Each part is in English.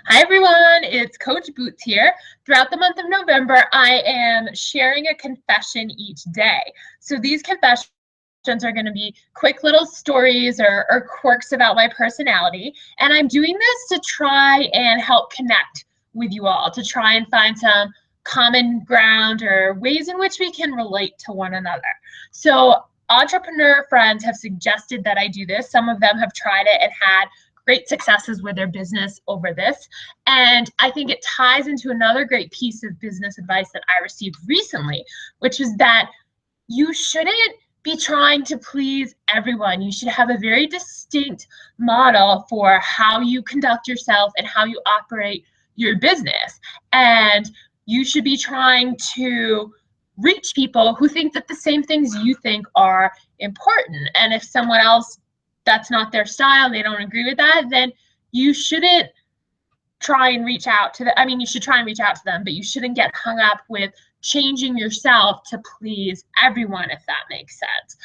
Hi everyone, it's Coach Boots here. Throughout the month of November, I am sharing a confession each day. So these confessions are going to be quick little stories or quirks about my personality. And I'm doing this to try and help connect with you all, to try and find some common ground or ways in which we can relate to one another. So entrepreneur friends have suggested that I do this. Some of them have tried it and had great successes with their business over this. And I think it ties into another great piece of business advice that I received recently, which is that you shouldn't be trying to please everyone. You should have a very distinct model for how you conduct yourself and how you operate your business. And you should be trying to reach people who think that the same things you think are important. And if someone else, that's not their style, and they don't agree with that, then you shouldn't try and reach out to them. I mean, you should try and reach out to them, but you shouldn't get hung up with changing yourself to please everyone, if that makes sense.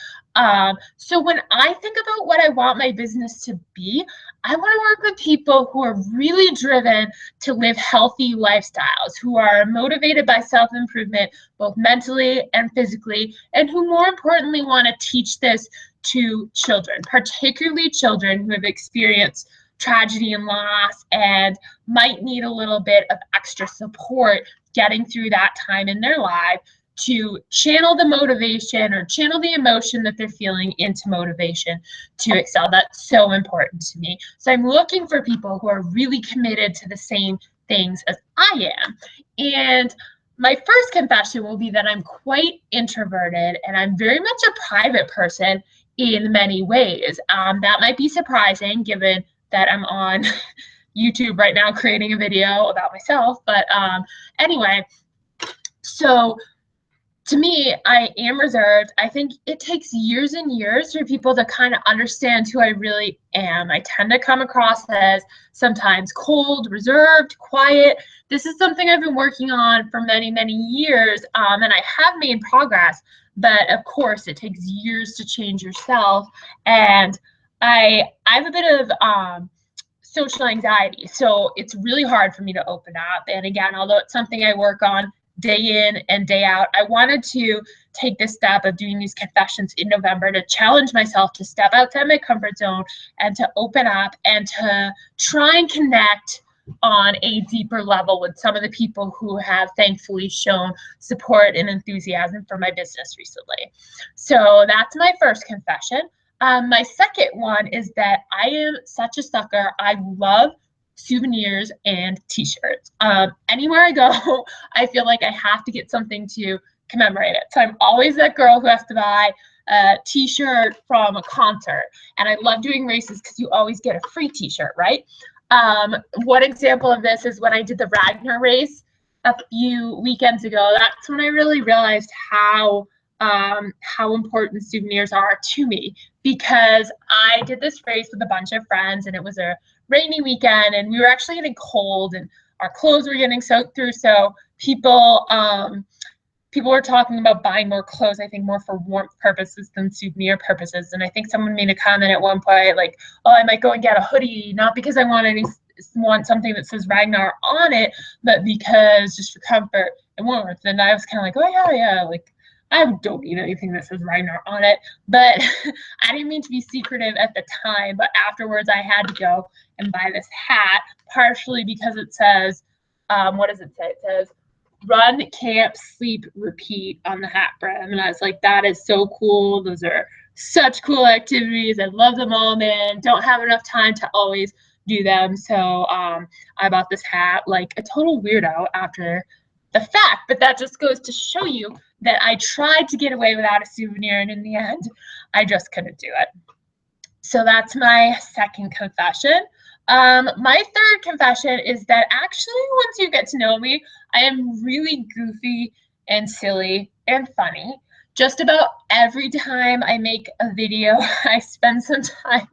So when I think about what I want my business to be, I want to work with people who are really driven to live healthy lifestyles, who are motivated by self-improvement, both mentally and physically, and who more importantly want to teach this to children, particularly children who have experienced tragedy and loss and might need a little bit of extra support getting through that time in their life to channel the motivation or channel the emotion that they're feeling into motivation to excel. That's so important to me. So I'm looking for people who are really committed to the same things as I am. And my first confession will be that I'm quite introverted and I'm very much a private person in many ways. That might be surprising given that I'm on YouTube right now creating a video about myself. But anyway, so to me, I am reserved. I think it takes years and years for people to kind of understand who I really am. I tend to come across as sometimes cold, reserved, quiet. This is something I've been working on for many, many years, and I have made progress. But of course, it takes years to change yourself. And I have a bit of social anxiety. So it's really hard for me to open up. And again, although it's something I work on day in and day out, I wanted to take this step of doing these confessions in November to challenge myself to step outside my comfort zone and to open up and to try and connect on a deeper level with some of the people who have thankfully shown support and enthusiasm for my business recently. So that's my first confession. My second one is that I am such a sucker. I love souvenirs and t-shirts. Anywhere I go, I feel like I have to get something to commemorate it. So I'm always that girl who has to buy a t-shirt from a concert. And I love doing races because you always get a free t-shirt, right? One example of this is when I did the Ragnar race a few weekends ago. That's when I really realized how important souvenirs are to me, because I did this race with a bunch of friends and it was a rainy weekend and we were actually getting cold and our clothes were getting soaked through. So people were talking about buying more clothes, I think more for warmth purposes than souvenir purposes. And I think someone made a comment at one point like, oh, I might go and get a hoodie, not because I want something that says Ragnar on it, but because just for comfort and warmth. And I was kind of like, oh yeah, like I don't need anything that says Ragnar on it. But I didn't mean to be secretive at the time, but afterwards I had to go and buy this hat, partially because it says, what does it say? It says, run, camp, sleep, repeat on the hat brim. And I was like, that is so cool. Those are such cool activities. I love them all, man. Don't have enough time to always do them. So I bought this hat like a total weirdo after the fact, but that just goes to show you that I tried to get away without a souvenir, and in the end, I just couldn't do it. So that's my second confession. My third confession is that actually, once you get to know me, I am really goofy and silly and funny. Just about every time I make a video, I spend some time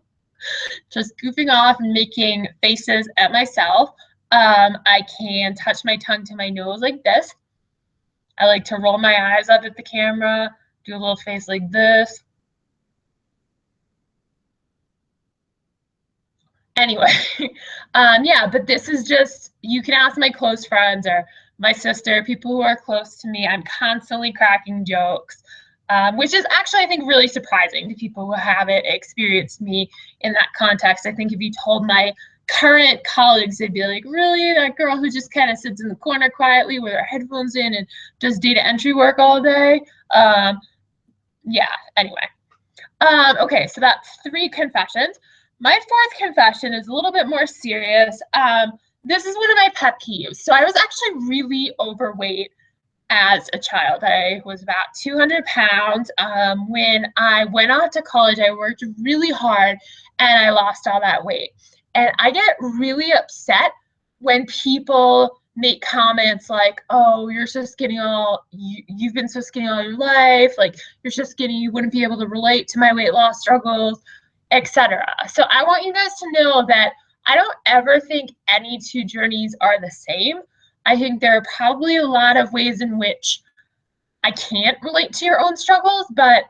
just goofing off and making faces at myself. I can touch my tongue to my nose like this. I like to roll my eyes up at the camera, do a little face like this. Anyway, yeah, but this is just, you can ask my close friends or my sister, people who are close to me. I'm constantly cracking jokes, which is actually, I think, really surprising to people who haven't experienced me in that context. I think if you told my current colleagues, they'd be like, really? That girl who just kind of sits in the corner quietly with her headphones in and does data entry work all day? Yeah, anyway. Okay, so that's 3 confessions. My 4th confession is a little bit more serious. This is one of my pet peeves. So I was actually really overweight as a child. I was about 200 pounds. When I went off to college, I worked really hard and I lost all that weight. And I get really upset when people make comments like, oh, you're so skinny you've been so skinny all your life, like you're so skinny you wouldn't be able to relate to my weight loss struggles, etc. So I want you guys to know that I don't ever think any 2 journeys are the same. I think there are probably a lot of ways in which I can't relate to your own struggles, but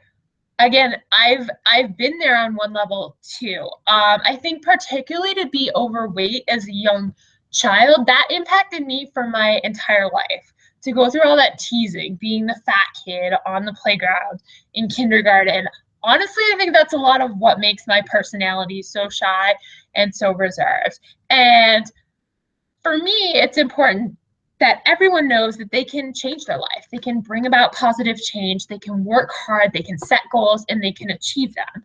again, I've been there on one level too. I think particularly to be overweight as a young child, that impacted me for my entire life. To go through all that teasing, being the fat kid on the playground in kindergarten, honestly, I think that's a lot of what makes my personality so shy and so reserved. And for me, it's important that everyone knows that they can change their life. They can bring about positive change. They can work hard. They can set goals and they can achieve them.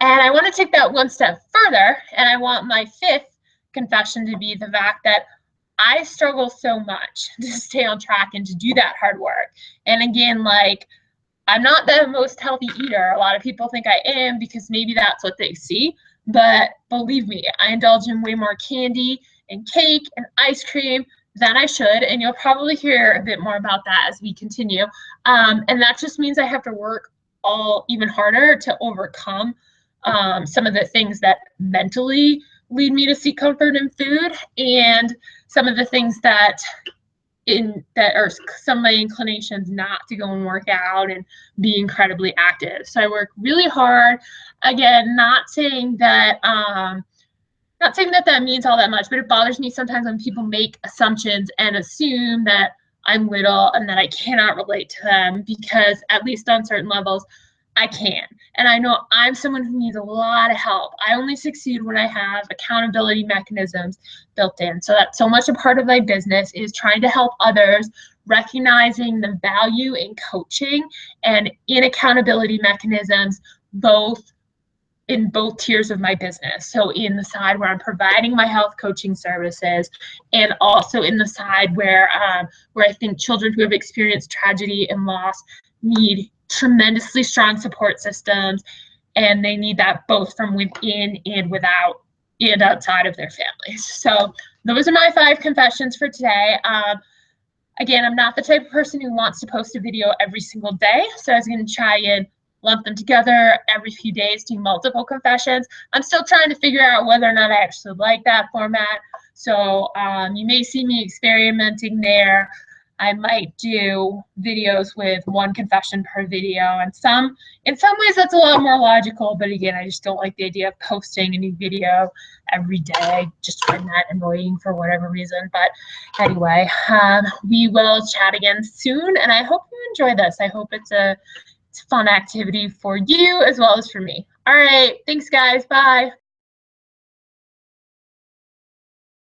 And I want to take that one step further. And I want my 5th confession to be the fact that I struggle so much to stay on track and to do that hard work. And again, like, I'm not the most healthy eater. A lot of people think I am because maybe that's what they see. But believe me, I indulge in way more candy and cake and ice cream than I should. And you'll probably hear a bit more about that as we continue. And that just means I have to work even harder to overcome some of the things that mentally lead me to seek comfort in food and some of the things that are some of my inclinations not to go and work out and be incredibly active. So I work really hard. Again, not saying that that means all that much, but it bothers me sometimes when people make assumptions and assume that I'm little and that I cannot relate to them, because at least on certain levels, I can. And I know I'm someone who needs a lot of help. I only succeed when I have accountability mechanisms built in. So that's so much a part of my business, is trying to help others, recognizing the value in coaching and in accountability mechanisms, in both tiers of my business. So in the side where I'm providing my health coaching services, and also in the side where I think children who have experienced tragedy and loss need tremendously strong support systems, and they need that both from within and without and outside of their families. So those are my 5 confessions for today. Again, I'm not the type of person who wants to post a video every single day, so I was going to try and lump them together every few days, do multiple confessions. I'm still trying to figure out whether or not I actually like that format. So you may see me experimenting there. I might do videos with 1 confession per video, and in some ways that's a lot more logical, but again, I just don't like the idea of posting a new video every day. I just find that annoying for whatever reason. But anyway, we will chat again soon, and I hope you enjoy this. I hope it's a fun activity for you as well as for me. All right, thanks guys, bye.